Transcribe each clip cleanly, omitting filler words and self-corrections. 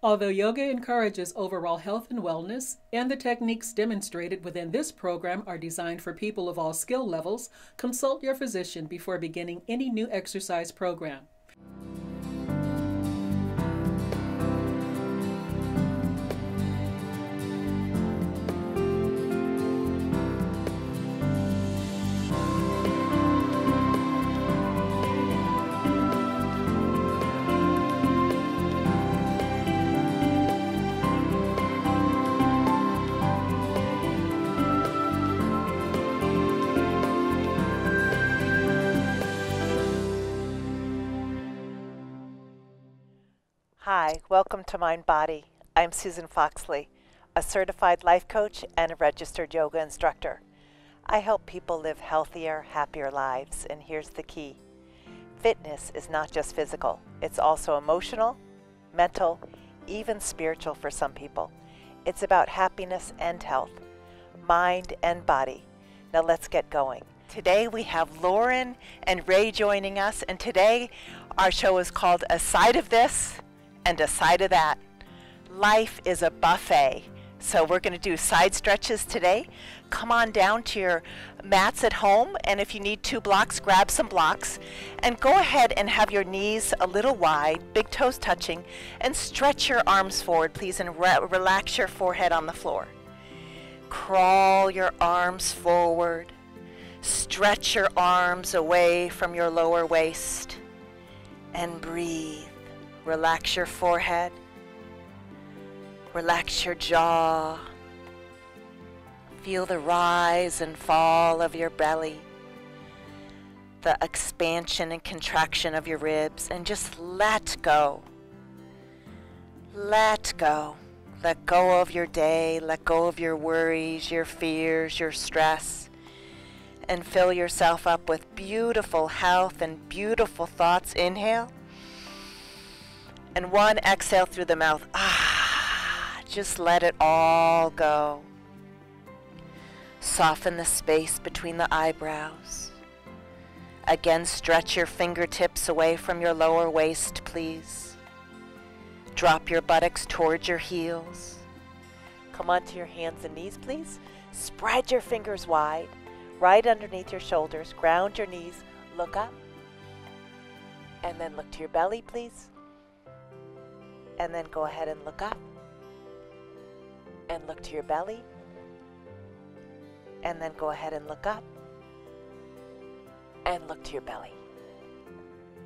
Although yoga encourages overall health and wellness, and the techniques demonstrated within this program are designed for people of all skill levels, consult your physician before beginning any new exercise program. Hi, welcome to Mind Body. I'm Susan Foxley, a certified life coach and a registered yoga instructor. I help people live healthier, happier lives, and here's the key. Fitness is not just physical, it's also emotional, mental, even spiritual for some people. It's about happiness and health, mind and body. Now let's get going. Today we have Lauren and Ray joining us, and today our show is called A Side of This and a Side of That. Life is a buffet, so we're going to do side stretches today. Come on down to your mats at home, and if you need 2 blocks, grab some blocks, and go ahead and have your knees a little wide, big toes touching, and stretch your arms forward, please, and relax your forehead on the floor. Crawl your arms forward. Stretch your arms away from your lower waist, and breathe. Relax your forehead, relax your jaw, feel the rise and fall of your belly, the expansion and contraction of your ribs, and just let go. Let go. Let go of your day, let go of your worries, your fears, your stress, and fill yourself up with beautiful health and beautiful thoughts. Inhale. And 1 exhale through the mouth. Just let it all go. Soften the space between the eyebrows. Again, stretch your fingertips away from your lower waist, please. Drop your buttocks towards your heels. Come onto your hands and knees, please. Spread your fingers wide, right underneath your shoulders. Ground your knees. Look up. And then look to your belly, please. And then go ahead and look up, and look to your belly, and then go ahead and look up, and look to your belly.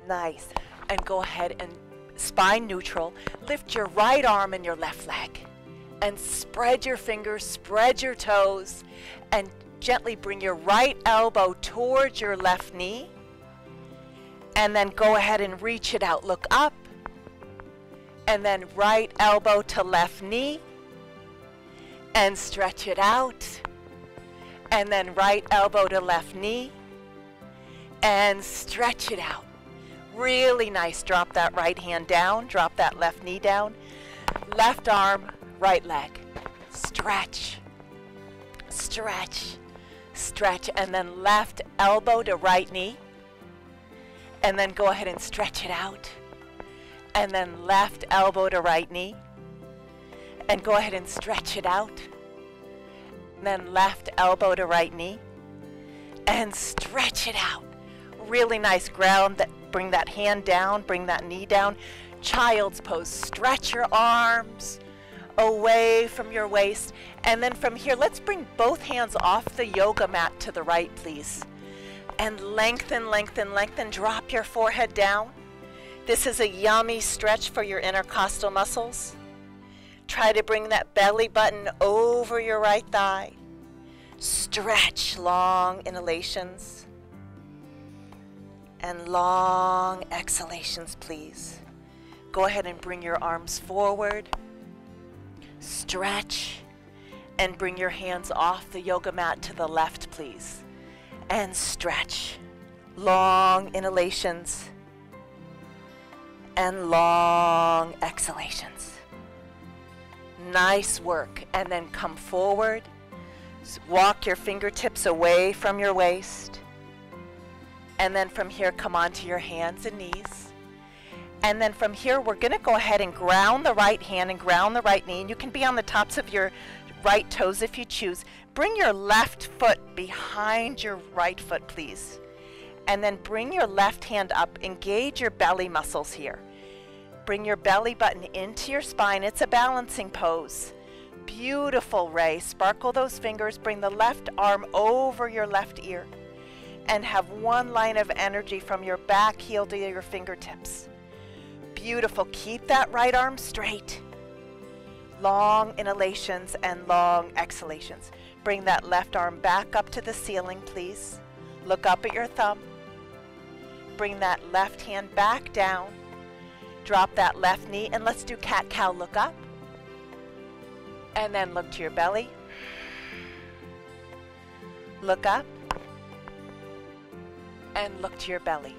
Nice. And go ahead and spine neutral, lift your right arm and your left leg, and spread your fingers, spread your toes, and gently bring your right elbow towards your left knee, and then go ahead and reach it out. Look up, and then right elbow to left knee, and stretch it out, and then right elbow to left knee, and stretch it out. Really nice. Drop that right hand down, drop that left knee down, left arm, right leg. Stretch, stretch, stretch, and then left elbow to right knee, and then go ahead and stretch it out. And then left elbow to right knee, and go ahead and stretch it out. And then left elbow to right knee, and stretch it out. Really nice. Ground that. Bring that hand down, bring that knee down. Child's pose. Stretch your arms away from your waist, and then from here, let's bring both hands off the yoga mat to the right, please, and lengthen, lengthen, lengthen. Drop your forehead down. This is a yummy stretch for your intercostal muscles. Try to bring that belly button over your right thigh. Stretch, long inhalations and long exhalations, please. Go ahead and bring your arms forward. Stretch and bring your hands off the yoga mat to the left, please. And stretch. Long inhalations and long exhalations. Nice work. And then come forward. Walk your fingertips away from your waist. And then from here, come onto your hands and knees. And then from here, we're going to go ahead and ground the right hand and ground the right knee. And you can be on the tops of your right toes if you choose. Bring your left foot behind your right foot, please. And then bring your left hand up. Engage your belly muscles here. Bring your belly button into your spine. It's a balancing pose. Beautiful, Ray. Sparkle those fingers. Bring the left arm over your left ear. And have one line of energy from your back heel to your fingertips. Beautiful. Keep that right arm straight. Long inhalations and long exhalations. Bring that left arm back up to the ceiling, please. Look up at your thumb. Bring that left hand back down. Drop that left knee, and let's do cat-cow. Look up. And then look to your belly. Look up. And look to your belly.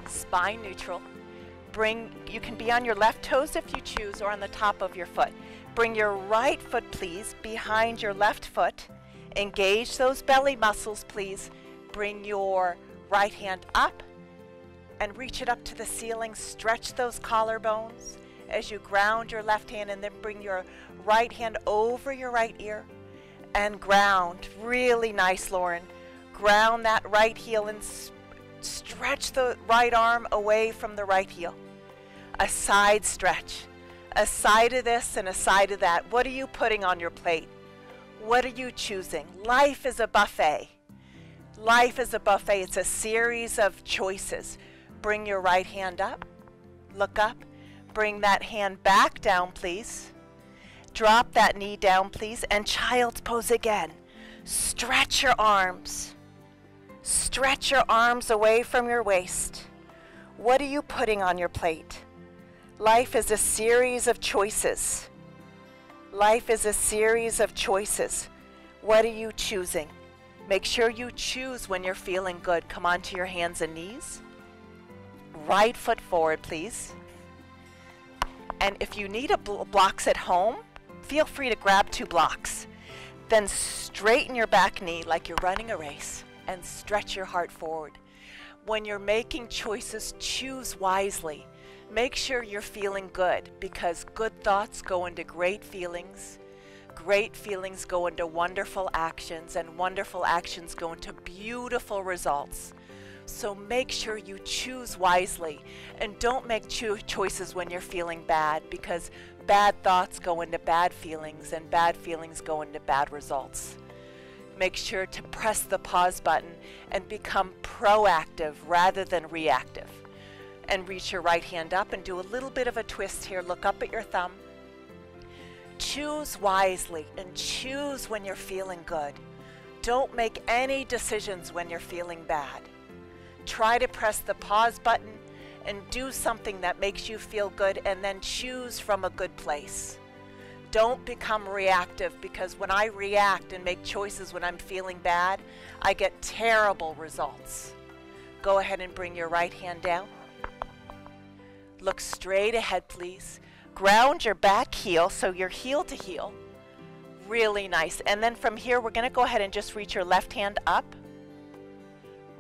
Spine neutral. You can be on your left toes if you choose, or on the top of your foot. Bring your right foot, please, behind your left foot. Engage those belly muscles, please. Bring your right hand up and reach it up to the ceiling. Stretch those collarbones as you ground your left hand, and then bring your right hand over your right ear and ground. Really nice, Lauren. Ground that right heel and stretch the right arm away from the right heel. A side stretch. A side of this and a side of that. What are you putting on your plate? What are you choosing? Life is a buffet. Life is a buffet. It's a series of choices. Bring your right hand up. Look up. Bring that hand back down, please. Drop that knee down, please. And child's pose again. Stretch your arms. Stretch your arms away from your waist. What are you putting on your plate? Life is a series of choices. Life is a series of choices. What are you choosing? Make sure you choose when you're feeling good. Come onto your hands and knees. Right foot forward, please. And if you need blocks at home, feel free to grab 2 blocks. Then straighten your back knee like you're running a race and stretch your heart forward. When you're making choices, choose wisely. Make sure you're feeling good, because good thoughts go into great feelings. Great feelings go into wonderful actions, and wonderful actions go into beautiful results. So make sure you choose wisely, and don't make choices when you're feeling bad, because bad thoughts go into bad feelings, and bad feelings go into bad results. Make sure to press the pause button and become proactive rather than reactive. And reach your right hand up and do a little bit of a twist here. Look up at your thumb. Choose wisely and choose when you're feeling good. Don't make any decisions when you're feeling bad. Try to press the pause button and do something that makes you feel good, and then choose from a good place. Don't become reactive, because when I react and make choices when I'm feeling bad, I get terrible results. Go ahead and bring your right hand down. Look straight ahead, please. Ground your back heel so you're heel to heel. Really nice. And then from here, we're going to go ahead and just reach your left hand up.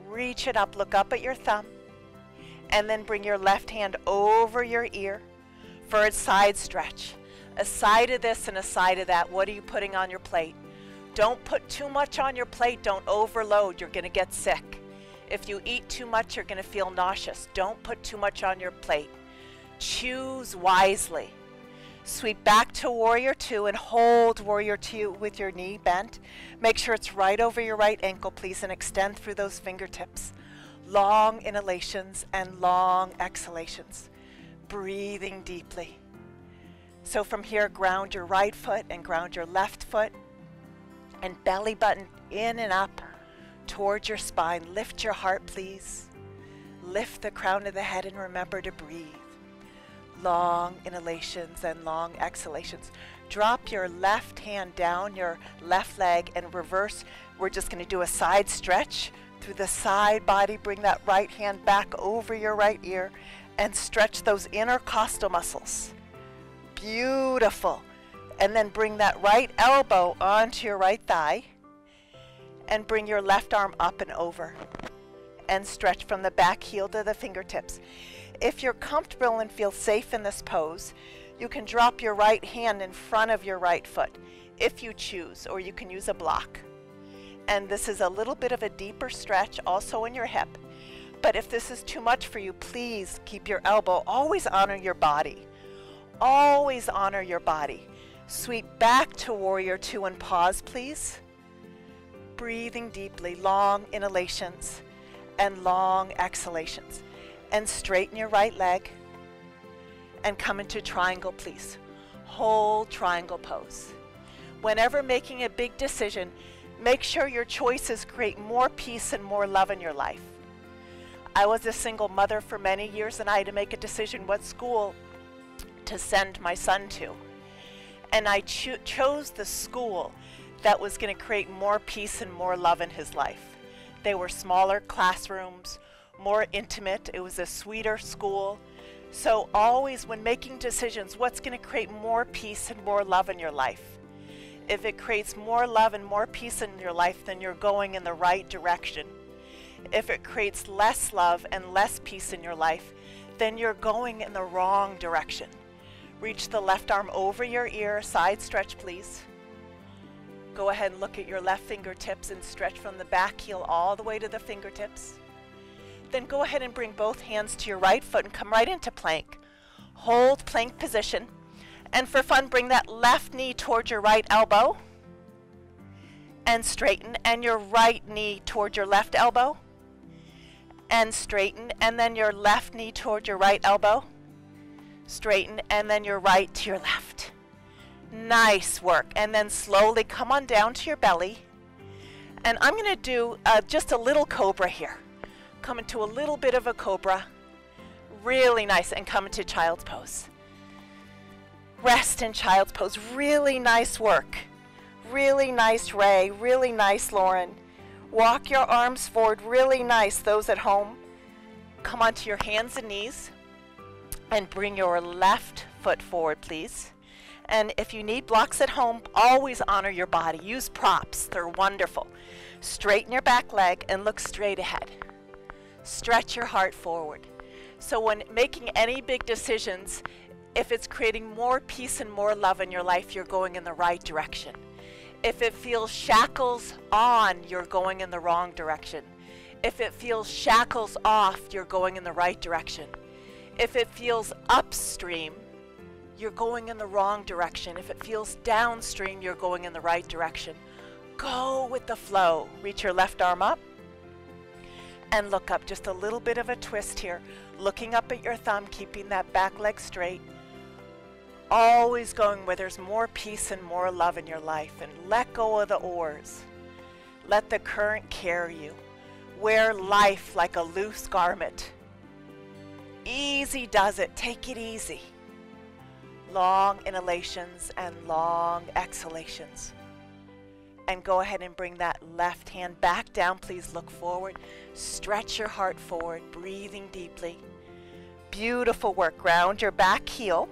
Reach it up. Look up at your thumb. And then bring your left hand over your ear for a side stretch. A side of this and a side of that. What are you putting on your plate? Don't put too much on your plate. Don't overload. You're going to get sick. If you eat too much, you're going to feel nauseous. Don't put too much on your plate. Choose wisely. Sweep back to Warrior 2 and hold Warrior 2 with your knee bent. Make sure it's right over your right ankle, please, and extend through those fingertips. Long inhalations and long exhalations. Breathing deeply. So from here, ground your right foot and ground your left foot, and belly button in and up towards your spine. Lift your heart, please. Lift the crown of the head and remember to breathe. Long inhalations and long exhalations. Drop your left hand down your left leg and reverse. We're just going to do a side stretch through the side body. Bring that right hand back over your right ear and stretch those intercostal muscles. Beautiful. And then bring that right elbow onto your right thigh and bring your left arm up and over. and stretch from the back heel to the fingertips. If you're comfortable and feel safe in this pose, you can drop your right hand in front of your right foot if you choose, or you can use a block. And this is a little bit of a deeper stretch also in your hip. But if this is too much for you, please keep your elbow. Always honor your body. Always honor your body. Sweep back to warrior two and pause, please. Breathing deeply, long inhalations and long exhalations. And straighten your right leg and come into triangle, please. Hold triangle pose. Whenever making a big decision, make sure your choices create more peace and more love in your life. I was a single mother for many years, and I had to make a decision what school to send my son to. And I chose the school that was going to create more peace and more love in his life. They were smaller classrooms, more intimate. It was a sweeter school. So always when making decisions, what's going to create more peace and more love in your life? If it creates more love and more peace in your life, then you're going in the right direction. If it creates less love and less peace in your life, then you're going in the wrong direction. Reach the left arm over your ear, side stretch please. Go ahead and look at your left fingertips and stretch from the back heel all the way to the fingertips. Then go ahead and bring both hands to your right foot and come right into plank. Hold plank position. And for fun, bring that left knee towards your right elbow and straighten, and your right knee towards your left elbow and straighten, and then your left knee towards your right elbow, straighten, and then your right to your left. Nice work. And then slowly come on down to your belly. And I'm going to do just a little cobra here. Come into a little bit of a cobra. Really nice. And come into child's pose. Rest in child's pose. Really nice work. Really nice, Ray. Really nice, Lauren. Walk your arms forward. Really nice. Those at home, come onto your hands and knees and bring your left foot forward, please. And if you need blocks at home, always honor your body. Use props. They're wonderful. Straighten your back leg and look straight ahead. Stretch your heart forward. So when making any big decisions, if it's creating more peace and more love in your life, you're going in the right direction. If it feels shackles on, you're going in the wrong direction. If it feels shackles off, you're going in the right direction. If it feels upstream, you're going in the wrong direction. If it feels downstream, you're going in the right direction. Go with the flow. Reach your left arm up and look up. Just a little bit of a twist here. Looking up at your thumb, keeping that back leg straight. Always going where there's more peace and more love in your life, and let go of the oars. Let the current carry you. Wear life like a loose garment. Easy does it. Take it easy. Long inhalations and long exhalations. And go ahead and bring that left hand back down. Please look forward. Stretch your heart forward, breathing deeply. Beautiful work. Ground your back heel.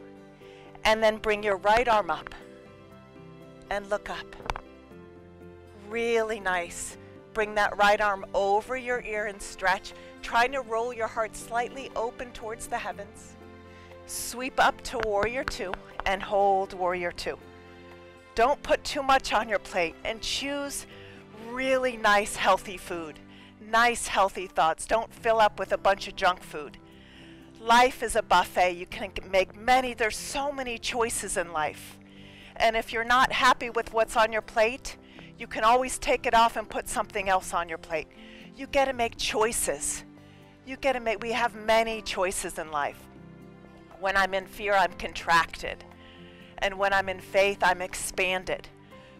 And then bring your right arm up and look up. Really nice. Bring that right arm over your ear and stretch, trying to roll your heart slightly open towards the heavens. Sweep up to warrior two and hold warrior two. Don't put too much on your plate, and choose really nice healthy food. Nice healthy thoughts. Don't fill up with a bunch of junk food. Life is a buffet. You can make many. There's so many choices in life. And if you're not happy with what's on your plate, you can always take it off and put something else on your plate. You get to make choices. We have many choices in life. When I'm in fear, I'm contracted. And when I'm in faith, I'm expanded.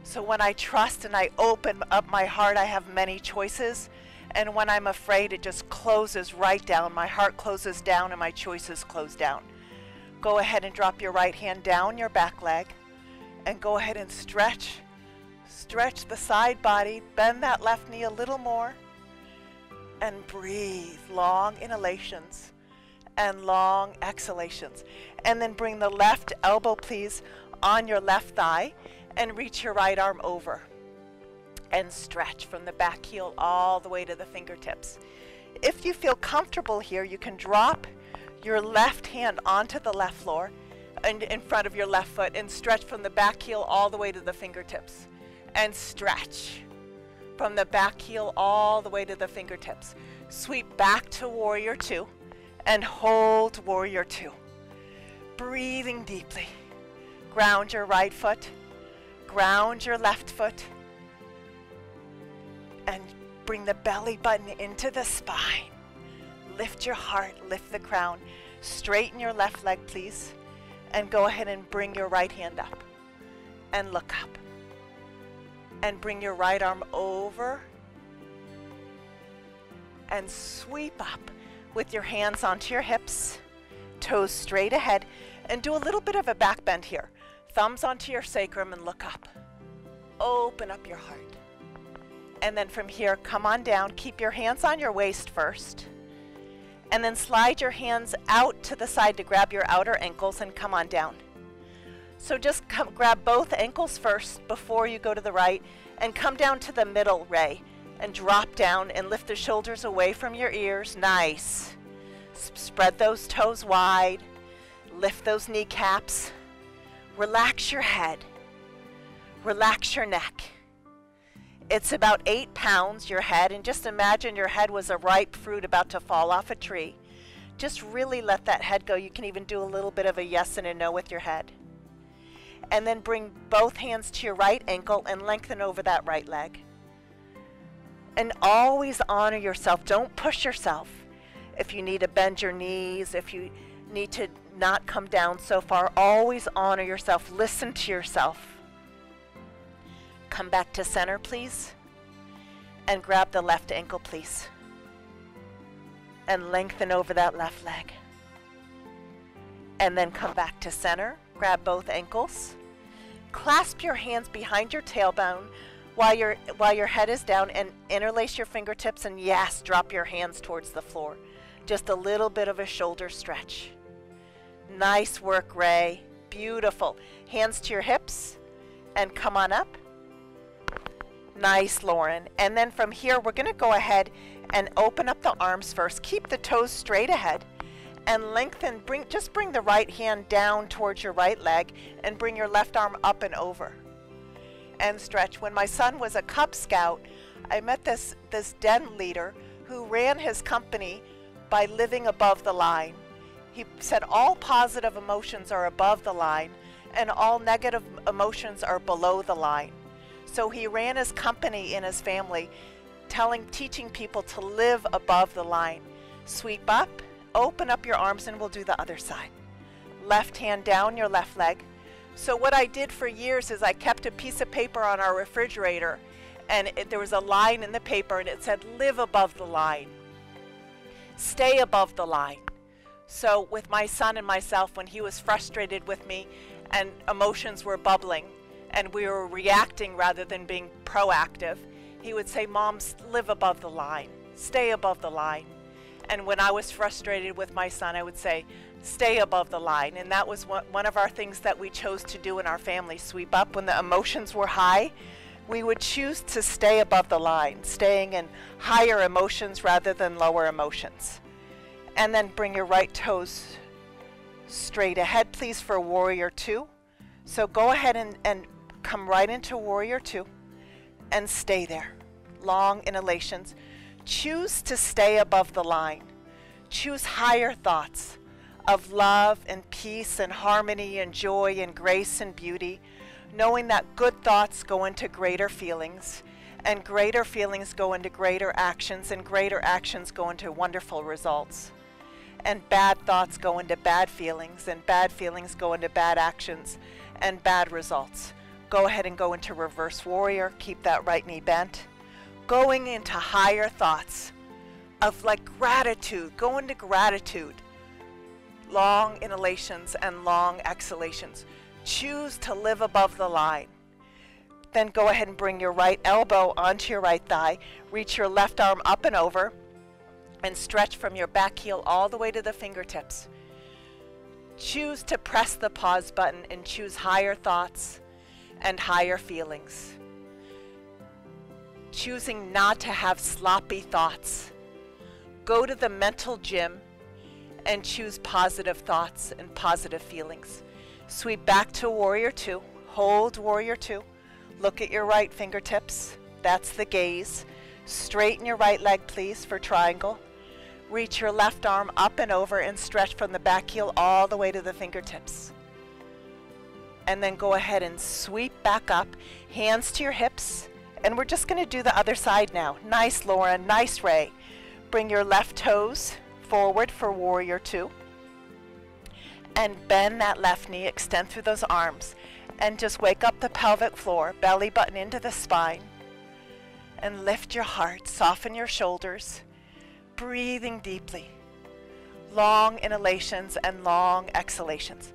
So when I trust and I open up my heart, I have many choices. And when I'm afraid, it just closes right down. My heart closes down and my choices close down. Go ahead and drop your right hand down your back leg. And go ahead and stretch. Stretch the side body. Bend that left knee a little more. And breathe. Long inhalations and long exhalations. And then bring the left elbow, please, on your left thigh. And reach your right arm over. And stretch from the back heel all the way to the fingertips. If you feel comfortable here, you can drop your left hand onto the left floor and in front of your left foot and stretch from the back heel all the way to the fingertips. And stretch from the back heel all the way to the fingertips. Sweep back to warrior two and hold warrior two. Breathing deeply. Ground your right foot, ground your left foot, and bring the belly button into the spine. Lift your heart, lift the crown. Straighten your left leg, please. And go ahead and bring your right hand up. And look up. And bring your right arm over. And sweep up with your hands onto your hips. Toes straight ahead. And do a little bit of a back bend here. Thumbs onto your sacrum and look up. Open up your heart. And then from here, come on down. Keep your hands on your waist first. And then slide your hands out to the side to grab your outer ankles and come on down. So just grab both ankles first before you go to the right and come down to the middle, Ray. And drop down and lift the shoulders away from your ears. Nice. Spread those toes wide. Lift those kneecaps. Relax your head. Relax your neck. It's about 8 pounds, your head, and just imagine your head was a ripe fruit about to fall off a tree. Just really let that head go. You can even do a little bit of a yes and a no with your head. And then bring both hands to your right ankle and lengthen over that right leg. And always honor yourself. Don't push yourself. If you need to bend your knees, if you need to not come down so far, always honor yourself. Listen to yourself. Come back to center, please. And grab the left ankle, please. And lengthen over that left leg. And then come back to center. Grab both ankles. Clasp your hands behind your tailbone while your head is down and interlace your fingertips and yes, drop your hands towards the floor. Just a little bit of a shoulder stretch. Nice work, Ray. Beautiful. Hands to your hips and come on up. Nice, Lauren. And then from here, we're going to go ahead and open up the arms first. Keep the toes straight ahead and lengthen. Just bring the right hand down towards your right leg and bring your left arm up and over. And stretch. When my son was a Cub Scout, I met this den leader who ran his company by living above the line. He said all positive emotions are above the line and all negative emotions are below the line. So he ran his company in his family, teaching people to live above the line. Sweep up, open up your arms, and we'll do the other side. Left hand down your left leg. So what I did for years is I kept a piece of paper on our refrigerator, and there was a line in the paper, and it said, live above the line. Stay above the line. So with my son and myself, when he was frustrated with me and emotions were bubbling, and we were reacting rather than being proactive, he would say, Mom, live above the line, stay above the line. And when I was frustrated with my son, I would say, stay above the line. And that was one of our things that we chose to do in our family, sweep up. When the emotions were high, we would choose to stay above the line, staying in higher emotions rather than lower emotions. And then bring your right toes straight ahead, please, for warrior two. So go ahead and come right into warrior two and stay there. Long inhalations. Choose to stay above the line. Choose higher thoughts of love and peace and harmony and joy and grace and beauty, knowing that good thoughts go into greater feelings, and greater feelings go into greater actions, and greater actions go into wonderful results. And bad thoughts go into bad feelings, and bad feelings go into bad actions and bad results. Go ahead and go into reverse warrior. Keep that right knee bent. Going into higher thoughts of like gratitude. Go into gratitude. Long inhalations and long exhalations. Choose to live above the line. Then go ahead and bring your right elbow onto your right thigh. Reach your left arm up and over and stretch from your back heel all the way to the fingertips. Choose to press the pause button and choose higher thoughts and higher feelings. Choosing not to have sloppy thoughts, Go to the mental gym and choose positive thoughts and positive feelings. Sweep back to warrior two. Hold warrior two. Look at your right fingertips. That's the gaze. Straighten your right leg, please, for triangle. Reach your left arm up and over and stretch from the back heel all the way to the fingertips. And then go ahead and sweep back up, hands to your hips. And we're just going to do the other side now. Nice, Laura. Nice, Ray. Bring your left toes forward for warrior two. And bend that left knee, extend through those arms. And just wake up the pelvic floor, belly button into the spine. And lift your heart, soften your shoulders. Breathing deeply. Long inhalations and long exhalations.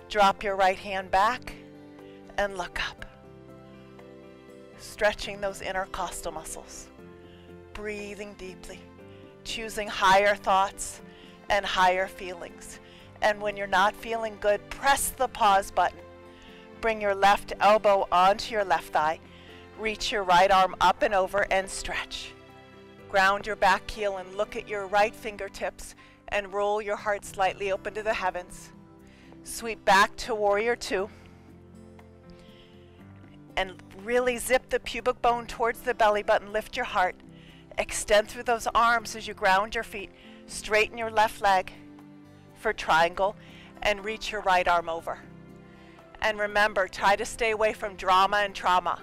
Drop your right hand back and look up. Stretching those intercostal muscles. Breathing deeply. Choosing higher thoughts and higher feelings. And when you're not feeling good, press the pause button. Bring your left elbow onto your left thigh. Reach your right arm up and over and stretch. Ground your back heel and look at your right fingertips and roll your heart slightly open to the heavens. Sweep back to warrior two. And really zip the pubic bone towards the belly button. Lift your heart. Extend through those arms as you ground your feet. Straighten your left leg for triangle and reach your right arm over. And remember, try to stay away from drama and trauma.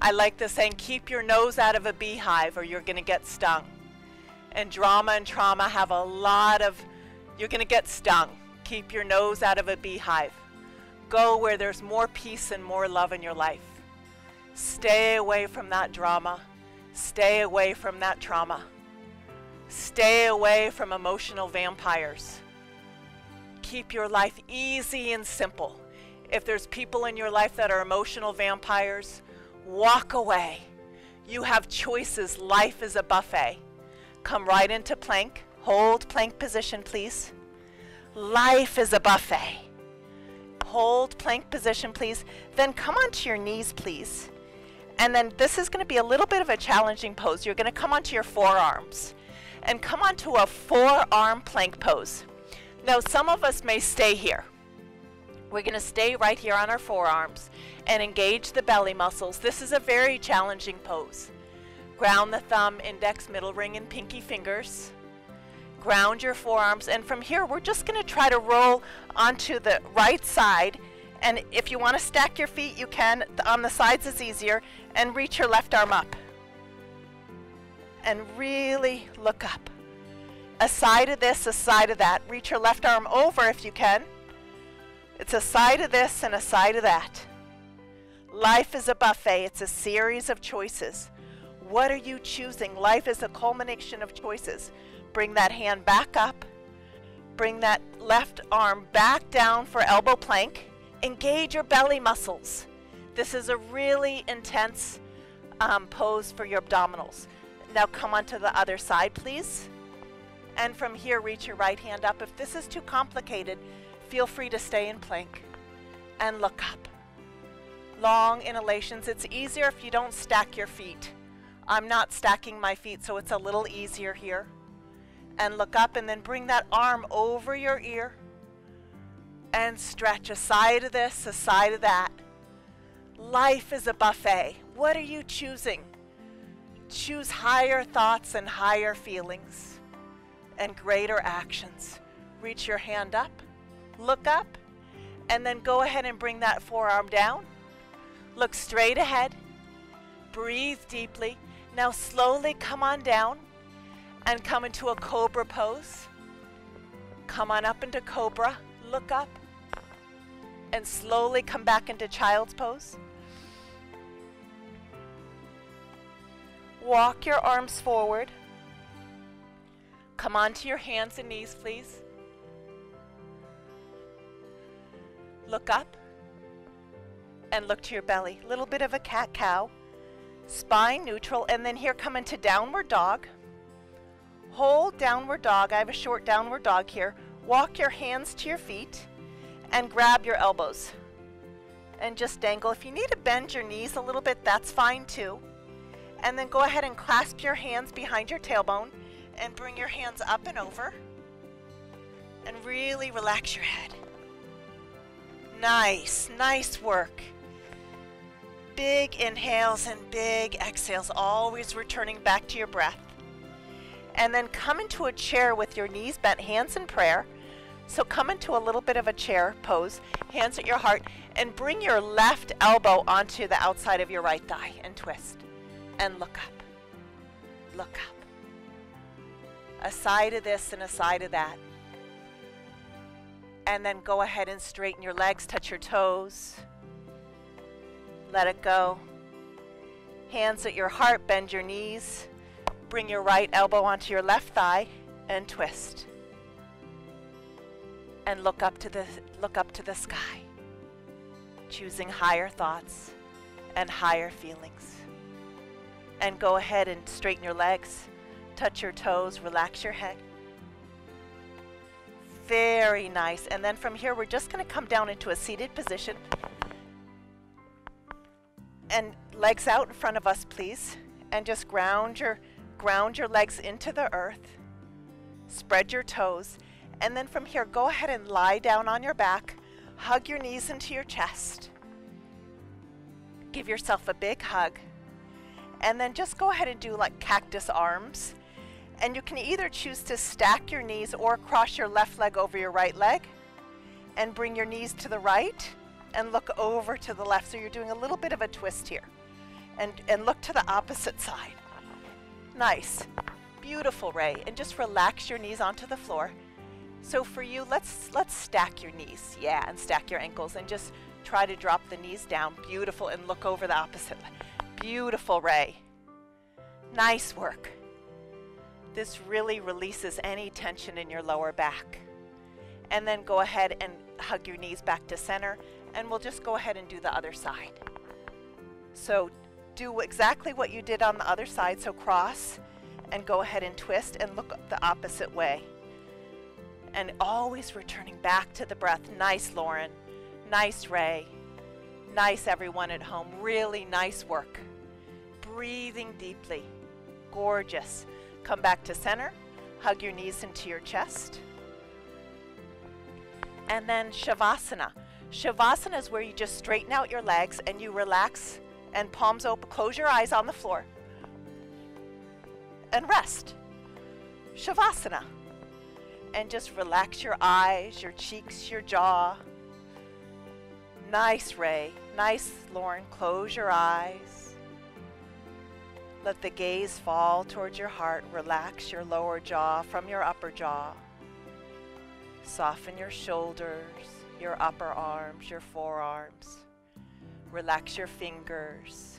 I like the saying, keep your nose out of a beehive or you're going to get stung. And drama and trauma have a lot of, you're going to get stung. Keep your nose out of a beehive. Go where there's more peace and more love in your life. Stay away from that drama. Stay away from that trauma. Stay away from emotional vampires. Keep your life easy and simple. If there's people in your life that are emotional vampires, walk away. You have choices. Life is a buffet. Come right into plank. Hold plank position, please. Life is a buffet. Hold plank position, please. Then come onto your knees, please. And then this is going to be a little bit of a challenging pose. You're going to come onto your forearms and come onto a forearm plank pose. Now, some of us may stay here. We're going to stay right here on our forearms and engage the belly muscles. This is a very challenging pose. Ground the thumb, index, middle ring, and pinky fingers. Ground your forearms. And from here, we're just going to try to roll onto the right side. And if you want to stack your feet, you can. On the sides is easier. And reach your left arm up. And really look up. A side of this, a side of that. Reach your left arm over if you can. It's a side of this and a side of that. Life is a buffet. It's a series of choices. What are you choosing? Life is a culmination of choices. Bring that hand back up. Bring that left arm back down for elbow plank. Engage your belly muscles. This is a really intense pose for your abdominals. Now come onto the other side, please. And from here, reach your right hand up. If this is too complicated, feel free to stay in plank and look up. Long inhalations. It's easier if you don't stack your feet. I'm not stacking my feet, so it's a little easier here. And look up and then bring that arm over your ear and stretch a side of this, a side of that. Life is a buffet. What are you choosing? Choose higher thoughts and higher feelings and greater actions. Reach your hand up, look up, and then go ahead and bring that forearm down. Look straight ahead. Breathe deeply. Now slowly come on down and come into a cobra pose. Come on up into cobra. Look up. And slowly come back into child's pose. Walk your arms forward. Come onto your hands and knees, please. Look up and look to your belly. A little bit of a cat-cow. Spine neutral, and then here come into downward dog. Hold downward dog. I have a short downward dog here. Walk your hands to your feet and grab your elbows and just dangle. If you need to bend your knees a little bit, that's fine too. And then go ahead and clasp your hands behind your tailbone And bring your hands up and over. And really relax your head. Nice, nice work. Big inhales and big exhales, always returning back to your breath. And then come into a chair with your knees bent, hands in prayer. So come into a little bit of a chair pose, hands at your heart, and bring your left elbow onto the outside of your right thigh and twist. And look up. Look up. A side of this and a side of that. And then go ahead and straighten your legs, touch your toes. Let it go. Hands at your heart, bend your knees. Bring your right elbow onto your left thigh and twist. And look up to the sky. Choosing higher thoughts and higher feelings. And go ahead and straighten your legs, touch your toes, relax your head. Very nice. And then from here, we're just going to come down into a seated position. And legs out in front of us, please. And just ground your legs into the earth. Spread your toes. And then from here, go ahead and lie down on your back. Hug your knees into your chest. Give yourself a big hug. And then just go ahead and do like cactus arms. And you can either choose to stack your knees or cross your left leg over your right leg and bring your knees to the right and look over to the left. So you're doing a little bit of a twist here. And look to the opposite side. Nice. Beautiful, Ray. And just relax your knees onto the floor. So for you, let's stack your knees. Yeah, and stack your ankles and just try to drop the knees down. Beautiful. And look over the opposite leg. Beautiful, Ray. Nice work. This really releases any tension in your lower back. And then go ahead and hug your knees back to center, and we'll just go ahead and do the other side. So do exactly what you did on the other side, so cross and go ahead and twist and look the opposite way. And always returning back to the breath. Nice, Lauren. Nice, Ray. Nice, everyone at home. Really nice work. Breathing deeply. Gorgeous. Come back to center, hug your knees into your chest. And then Shavasana. Shavasana is where you just straighten out your legs and you relax and palms open, close your eyes on the floor. And rest. Shavasana. And just relax your eyes, your cheeks, your jaw. Nice, Ray. Nice, Lauren. Close your eyes. Let the gaze fall towards your heart. Relax your lower jaw from your upper jaw. Soften your shoulders, your upper arms, your forearms. Relax your fingers.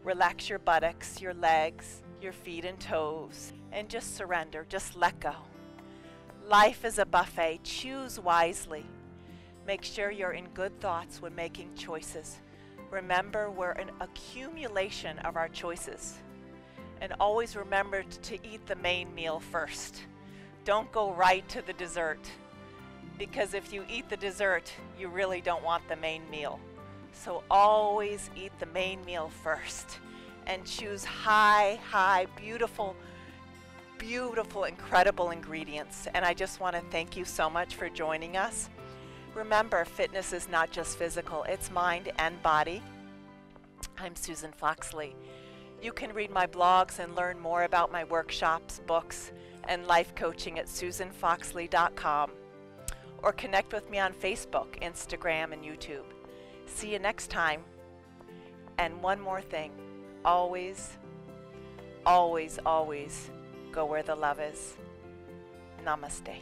Relax your buttocks, your legs, your feet and toes. And just surrender. Just let go. Life is a buffet. Choose wisely. Make sure you're in good thoughts when making choices. Remember, we're an accumulation of our choices. And always remember to eat the main meal first. Don't go right to the dessert. Because if you eat the dessert, you really don't want the main meal. So always eat the main meal first. And choose high, beautiful, incredible ingredients. And I just want to thank you so much for joining us. Remember, fitness is not just physical, it's mind and body. I'm Susan Foxley. You can read my blogs and learn more about my workshops, books, and life coaching at susanfoxley.com, or connect with me on Facebook, Instagram, and YouTube. See you next time. And one more thing, always, always, always go where the love is. Namaste.